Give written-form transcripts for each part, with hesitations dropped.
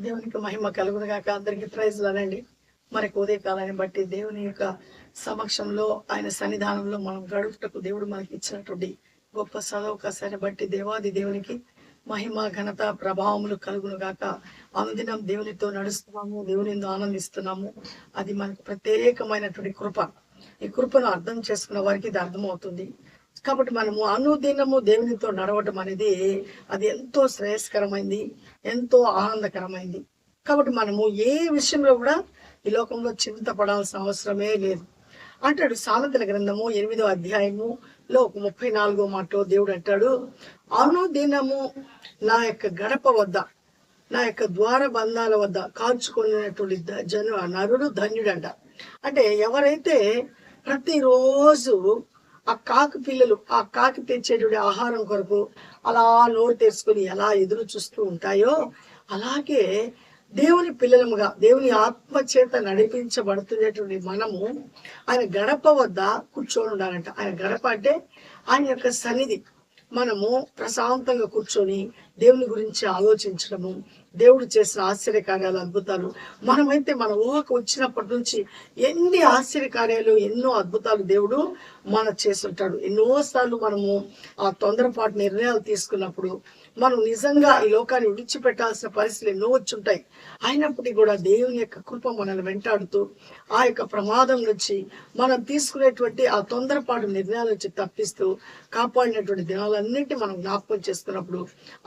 దేవునికి మహిమ కలుగును గాక. అందరికి ప్రైజ్ లానండి. మనకు ఉదయకాలాన్ని బట్టి దేవుని యొక్క సమక్షంలో ఆయన సన్నిధానంలో మనం గడుపుటకు దేవుడు మనకి ఇచ్చినటువంటి గొప్ప సదవకాశాన్ని బట్టి దేవాది దేవునికి మహిమ ఘనత ప్రభావములు కలుగును గాక. అనుదినం దేవునితో నడుస్తున్నాము, దేవుని ఆనందిస్తున్నాము. అది మనకు ప్రత్యేకమైనటువంటి కృప. ఈ కృపను అర్థం చేసుకున్న వారికి ఇది అర్థమవుతుంది. కాబట్టి మనము అనుదినము దేవునితో నడవటం అనేది అది ఎంతో శ్రేయస్కరమైంది, ఎంతో ఆనందకరమైంది. కాబట్టి మనము ఏ విషయంలో కూడా ఈ లోకంలో చింతపడాల్సిన అవసరమే లేదు. అంటాడు సామెతల గ్రంథము 8వ అధ్యాయములో 34వ మాటలో దేవుడు అంటాడు, అనుదినము నా యొక్క గడప వద్ద, నా యొక్క ద్వార బంధాల వద్ద కాల్చుకున్నటువంటి నరుడు ధన్యుడంట. అంటే ఎవరైతే ప్రతిరోజు ఆ కాకి పిల్లలు ఆ కాకి తెచ్చేటువంటి ఆహారం కొరకు అలా నోరు తెరుచుకొని ఎలా ఎదురు చూస్తూ ఉంటాయో, అలాగే దేవుని పిల్లలముగా దేవుని ఆత్మ చేత నడిపించబడుతున్నటువంటి మనము ఆయన గడప వద్ద కూర్చొని ఉండాలంట. ఆయన గడప అంటే ఆయన యొక్క సన్నిధి. మనము ప్రశాంతంగా కూర్చొని దేవుని గురించి ఆలోచించడము, దేవుడు చేసిన ఆశ్చర్యకార్యాలు, అద్భుతాలు. మనమైతే మన ఊహకు వచ్చినప్పటి నుంచి ఎన్ని ఆశ్చర్యకార్యాలు, ఎన్నో అద్భుతాలు దేవుడు చేస్తుంటాడు. ఎన్నోసార్లు మనము ఆ తొందరపాటు నిర్ణయాలు తీసుకున్నప్పుడు మనం నిజంగా ఈ లోకాన్ని విడిచిపెట్టాల్సిన పరిస్థితులు ఎన్నో వచ్చుంటాయి. అయినప్పటికీ కూడా దేవుని యొక్క కృప మనల్ని వెంటాడుతూ ఆ యొక్క ప్రమాదం నుంచి మనం తీసుకునేటువంటి ఆ తొందరపాటు నిర్ణయాల నుంచి తప్పిస్తూ కాపాడినటువంటి దినాలన్నింటి మనం జ్ఞాపకం చేసుకున్నప్పుడు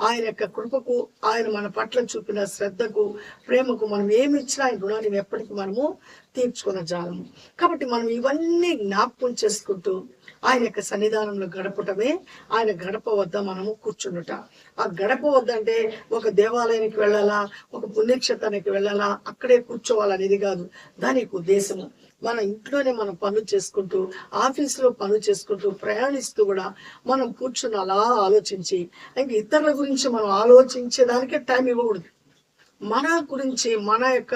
ఆయన యొక్క కృపకు, ఆయన మన పట్ల చూపిన శ్రద్ధకు, ప్రేమకు మనం ఏమి ఇచ్చినా ఆయన రుణాన్ని ఎప్పటికీ మనము తీర్చుకున్న జాలము. కాబట్టి మనం ఇవన్నీ జ్ఞాపకం చేసుకుంటూ ఆయన యొక్క సన్నిధానంలో గడపటమే ఆయన గడప వద్ద మనము కూర్చుండుట. ఆ గడప వద్ద అంటే ఒక దేవాలయానికి వెళ్ళాలా, ఒక పుణ్యక్షేత్రానికి వెళ్ళాలా, అక్కడే కూర్చోవాలనేది కాదు దానికి ఉద్దేశము. మన ఇంట్లోనే మనం పనులు చేసుకుంటూ, ఆఫీసులో పనులు చేసుకుంటూ, ప్రయాణిస్తూ కూడా మనం కూర్చుని అలా ఆలోచించి, ఇంకా ఇతరుల గురించి మనం ఆలోచించేదానికే టైం ఇవ్వకూడదు. మన గురించి, మన యొక్క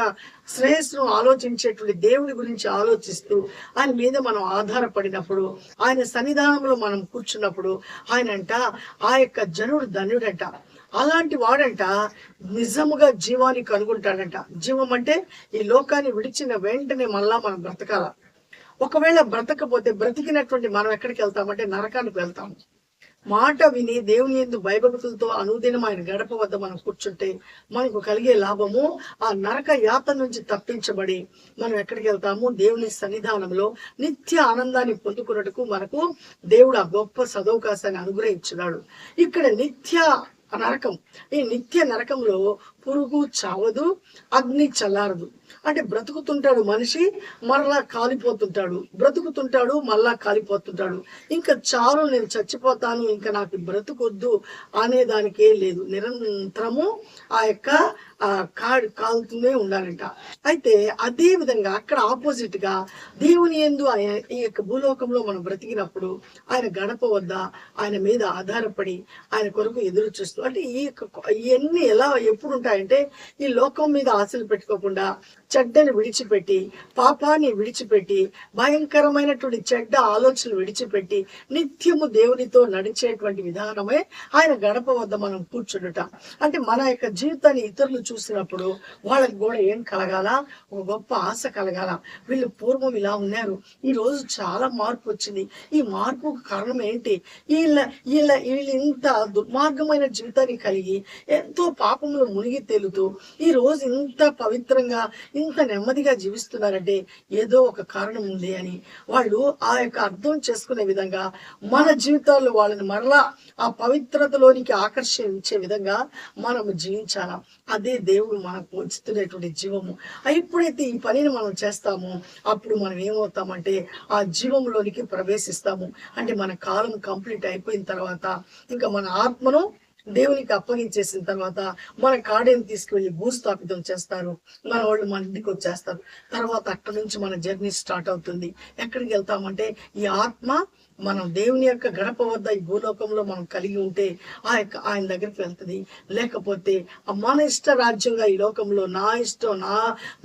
శ్రేయస్సును ఆలోచించేటువంటి దేవుడి గురించి ఆలోచిస్తూ ఆయన మీద మనం ఆధారపడినప్పుడు, ఆయన సన్నిధానంలో మనం కూర్చున్నప్పుడు ఆయన అంట ఆ యొక్క జనుడు ధన్యుడంట. అలాంటి వాడంట నిజముగా జీవాన్ని కనుగొంటాడంట. జీవం అంటే ఈ లోకాన్ని విడిచిన వెంటనే మళ్ళా మనం బ్రతకాల. ఒకవేళ బ్రతకపోతే బ్రతికినటువంటి మనం ఎక్కడికి వెళ్తామంటే నరకానికి వెళ్తాము. మాట విని దేవుని యందు భయభక్తులతో అనుదినం ఆయన గడప వద్ద మనం కూర్చుంటే మనకు కలిగే లాభము ఆ నరక యాతన నుంచి తప్పించబడి మనం ఎక్కడికి వెళ్తాము? దేవుని సన్నిధానంలో నిత్య ఆనందాన్ని పొందుకున్నట్టుకు మనకు దేవుడు ఆ గొప్ప సదవకాశాన్ని అనుగ్రహించున్నాడు. ఇక్కడ నిత్య నరకం, ఈ నిత్య నరకంలో పురుగు చావదు, అగ్ని చల్లారదు. అంటే బ్రతుకుతుంటాడు మనిషి, మరలా కాలిపోతుంటాడు, బ్రతుకుతుంటాడు, మళ్ళా కాలిపోతుంటాడు. ఇంకా చాలు, నేను చచ్చిపోతాను, ఇంకా నాకు బ్రతుకొద్దు అనేదానికే లేదు. నిరంతరము ఆ యొక్క కాలుతూనే ఉండాలంట. అయితే అదే విధంగా అక్కడ ఆపోజిట్ గా దేవుని యందు ఈ యొక్క భూలోకంలో మనం బ్రతికినప్పుడు ఆయన గడప వద్ద ఆయన మీద ఆధారపడి ఆయన కొరకు ఎదురు చూస్తూ, అంటే ఇవన్నీ ఎలా ఎప్పుడు ఉంటాయంటే ఈ లోకం మీద ఆశలు పెట్టుకోకుండా చెడ్డను విడిచిపెట్టి, పాపాన్ని విడిచిపెట్టి, భయంకరమైనటువంటి చెడ్డ ఆలోచనలు విడిచిపెట్టి నిత్యము దేవునితో నడిచేటువంటి విధానమే ఆయన గడప వద్ద మనం కూర్చుండుట. అంటే మన యొక్క జీవితాన్ని ఇతరులు చూసినప్పుడు వాళ్ళకి కూడా ఏం కలగాల? ఒక గొప్ప ఆశ కలగాల. వీళ్ళు పూర్వం ఇలా ఉన్నారు, ఈ రోజు చాలా మార్పు వచ్చింది, ఈ మార్పుకు కారణం ఏంటి? వీళ్ళు ఇంత దుర్మార్గమైన జీవితాన్ని కలిగి ఎంతో పాపంలో మునిగి తేలుతూ ఈ రోజు ఇంత పవిత్రంగా, ఇంత నెమ్మదిగా జీవిస్తున్నారంటే ఏదో ఒక కారణం ఉంది అని వాళ్ళు ఆ యొక్క అర్థం చేసుకునే విధంగా మన జీవితాల్లో వాళ్ళని మరలా ఆ పవిత్రతలోనికి ఆకర్షించే విధంగా మనము జీవించాలా. అదే దేవుడు మనకు ఉంచుతున్నటువంటి జీవము. ఎప్పుడైతే ఈ పనిని మనం చేస్తామో అప్పుడు మనం ఏమవుతామంటే ఆ జీవంలోనికి ప్రవేశిస్తాము. అంటే మన కాలం కంప్లీట్ అయిపోయిన తర్వాత ఇంకా మన ఆత్మను దేవునికి అప్పగించేసిన తర్వాత మన కాడేని తీసుకువెళ్ళి భూస్థాపితం చేస్తారు, మన వాళ్ళు మన ఇంటికి వచ్చేస్తారు. తర్వాత అక్కడి నుంచి మన జర్నీ స్టార్ట్ అవుతుంది. ఎక్కడికి వెళ్తామంటే ఈ ఆత్మ మనం దేవుని యొక్క గడప వద్ద ఈ భూలోకంలో మనం కలిగి ఉంటే ఆయన దగ్గరికి వెళ్తుంది. లేకపోతే మన ఇష్ట రాజ్యంగా ఈ లోకంలో నా ఇష్టం,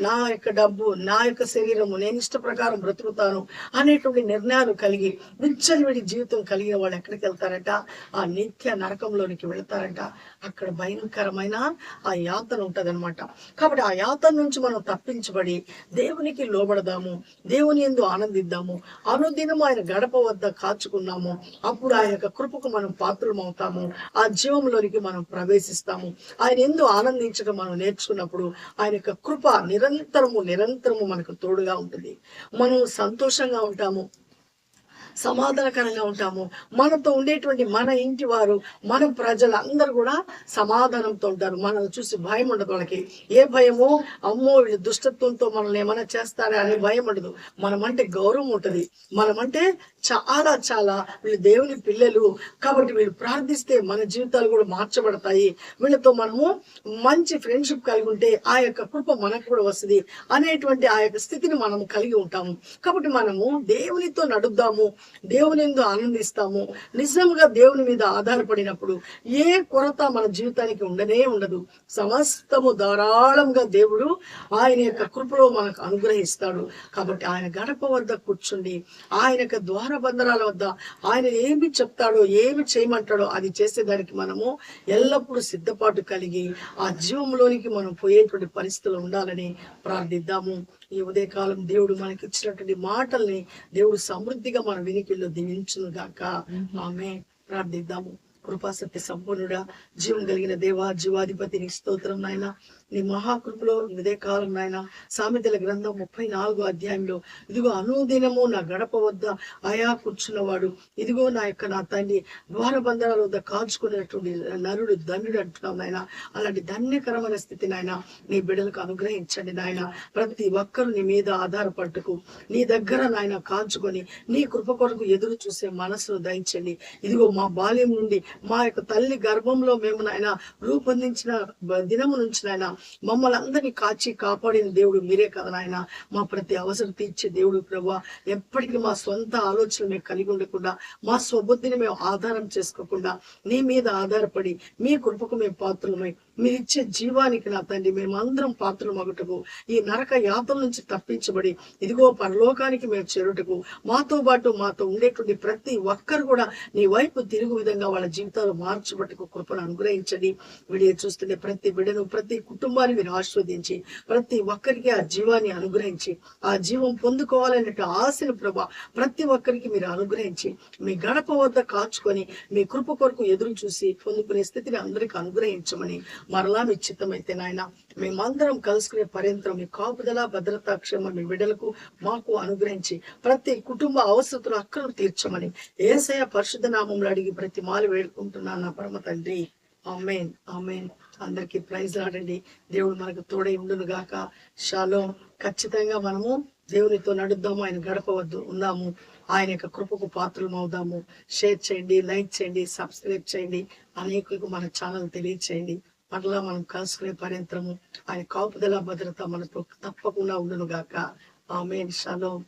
నా యొక్క డబ్బు, నా యొక్క శరీరము, నేను ఇష్ట ప్రకారం బ్రతుకుతాను అనేటువంటి నిర్ణయాలు కలిగి విచ్చలవిడి జీవితం కలిగిన వాళ్ళు ఎక్కడికి వెళ్తారట? ఆ నిత్య నరకంలోనికి వెళ్తారట. అక్కడ భయంకరమైన ఆ యాతన ఉంటదన్నమాట. కాబట్టి ఆ యాతన నుంచి మనం తప్పించబడి దేవునికి లోబడదాము, దేవుని యందు ఆనందిద్దాము, అనుదినం ఆయన గడప వద్ద కాచుకున్నాము. అప్పుడు ఆయన యొక్క కృపకు మనం పాత్రమవుతాము, ఆ జీవంలోనికి మనం ప్రవేశిస్తాము. ఆయన యందు ఆనందించడం మనం నేర్చుకున్నప్పుడు ఆయన యొక్క కృప నిరంతరము మనకు తోడుగా ఉంటుంది. మనం సంతోషంగా ఉంటాము, సమాధానకరంగా ఉంటాము. మనతో ఉండేటువంటి మన ఇంటి వారు, మన ప్రజలందరూ కూడా సమాధానంతో ఉంటారు. మనల్ని చూసి భయం ఉండదు వాళ్ళకి. ఏ భయమో, అమ్మో వీళ్ళు దుష్టత్వంతో మనల్ని ఏమైనా చేస్తారా అనే భయం ఉండదు. మనమంటే గౌరవం ఉంటుంది. మనమంటే చాలా చాలా వీళ్ళు దేవుని పిల్లలు కాబట్టి వీళ్ళు ప్రార్థిస్తే మన జీవితాలు కూడా మార్చబడతాయి, వీళ్ళతో మనము మంచి ఫ్రెండ్షిప్ కలిగి ఉంటే ఆ యొక్క కృప మనకు కూడా వస్తుంది అనేటువంటి ఆ యొక్క స్థితిని మనం కలిగి ఉంటాము. కాబట్టి మనము దేవునితో నడుద్దాము, దేవుని యందు ఆనందిస్తాము. నిజంగా దేవుని మీద ఆధారపడినప్పుడు ఏ కొరత మన జీవితానికి ఉండనే ఉండదు. సమస్తము ధారాళంగా దేవుడు ఆయన యొక్క కృపలో మనకు అనుగ్రహిస్తాడు. కాబట్టి ఆయన గడప వద్ద కూర్చుండి ఆయన యొక్క ద్వారబంధనాల వద్ద ఆయన ఏమి చెప్తాడో, ఏమి చేయమంటాడో అది చేసేదానికి మనము ఎల్లప్పుడూ సిద్ధపాటు కలిగి ఆ జీవంలోనికి మనం పోయేటువంటి పరిస్థితులు ఉండాలని ప్రార్థిద్దాము. ఈ ఉదయకాలం దేవుడు మనకి ఇచ్చినటువంటి మాటల్ని దేవుడు సమృద్ధిగా మన వినికిల్లో దీవించును గాక. ఆమె ప్రార్థిద్దాము. కృపాసక్తి సంపూర్ణుడా, జీవం కలిగిన దేవా, జీవాధిపతి నీ స్తోత్రం నాయన. నీ మహాకృపలో ఇదే కాలం నాయన, సామెతల గ్రంథం 34వ అధ్యాయంలో ఇదిగో అనుదినము నా గడప వద్ద ఆయా కూర్చున్నవాడు, ఇదిగో నా తండ్రి ద్వారబంధనాల వద్ద కాల్చుకునేటువంటి నరుడు ధన్యుడు అంటున్నావు నాయన. అలాంటి ధన్యకరమైన స్థితి నాయన నీ బిడ్డలకు అనుగ్రహించండి నాయన. ప్రతి ఒక్కరు నీ మీద ఆధారపట్టుకు నీ దగ్గర నాయన కాల్చుకొని నీ కృప కొరకు ఎదురు చూసే మనసును దయచండి. ఇదిగో మా బాల్యం నుండి మా యొక్క తల్లి గర్భంలో మేము నాయన రూపొందించిన దినము నుంచి నాయన మమ్మల్ని అందరినీ కాచి కాపాడిన దేవుడు మీరే కదా నాయన. మా ప్రతి అవసరం తీర్చే దేవుడు ప్రభువా. ఎప్పటికీ మా సొంత ఆలోచనలు మేము కలిగి ఉండకుండా, మా స్వబుద్ధిని మేము ఆధారం చేసుకోకుండా నీ మీద ఆధారపడి మీ కృపకు మేము పాత్రలమై మీరు ఇచ్చే జీవానికి నా తండ్రి మేమందరం పాత్రలు మగుటకు, ఈ నరక యాతల నుంచి తప్పించబడి ఇదిగో పరలోకానికి మేము చేరుటకు, మాతో ఉండేటువంటి ప్రతి ఒక్కరు కూడా నీ వైపు తిరుగు విధంగా వాళ్ళ జీవితాలు మార్చబట్టుకు కృపను అనుగ్రహించండి. వీడియో చూస్తుండే ప్రతి బిడ్డను, ప్రతి కుటుంబాన్ని మీరు ఆస్వాదించి ప్రతి ఒక్కరికి ఆ జీవాన్ని అనుగ్రహించి ఆ జీవం పొందుకోవాలనే ఆశను ప్రభా ప్రతి ఒక్కరికి మీరు అనుగ్రహించి మీ గడప వద్ద కాచుకొని మీ కృప కొరకు ఎదురు చూసి పొందుకునే స్థితిని అందరికి అనుగ్రహించమని మరలా మీ చిత్తమైతే నాయన మేమందరం కలుసుకునే పర్యంతరం మీ కాపుదల, భద్రత, క్షేమ మీ బిడ్డలకు మాకు అనుగ్రహించి ప్రతి కుటుంబ అవసరతలు అక్కలు తీర్చమని యేసయ్య పరిశుద్ధ నామంలో అడిగి ప్రతి మాలు వేడుకుంటున్నాను నా పరమ తండ్రి. ఆమేన్, ఆమేన్. అందరికి ప్రైజ్ ఆడండి. దేవుడు మనకు తోడై ఉండును గాక. షాలోం. ఖచ్చితంగా మనము దేవునితో నడుద్దాము, ఆయన గడపవద్దు ఉందాము, ఆయన యొక్క కృపకు పాత్రలు అవుదాము. షేర్ చేయండి, లైక్ చేయండి, సబ్స్క్రైబ్ చేయండి, అనేకులకు మన ఛానల్ తెలియచేయండి. మరలా మనం కలుసుకునే పర్యంతరము ఆయన కాపుదల, భద్రత మనకు తప్పకుండా ఉండును గాక. ఆమేన్. షాలోం.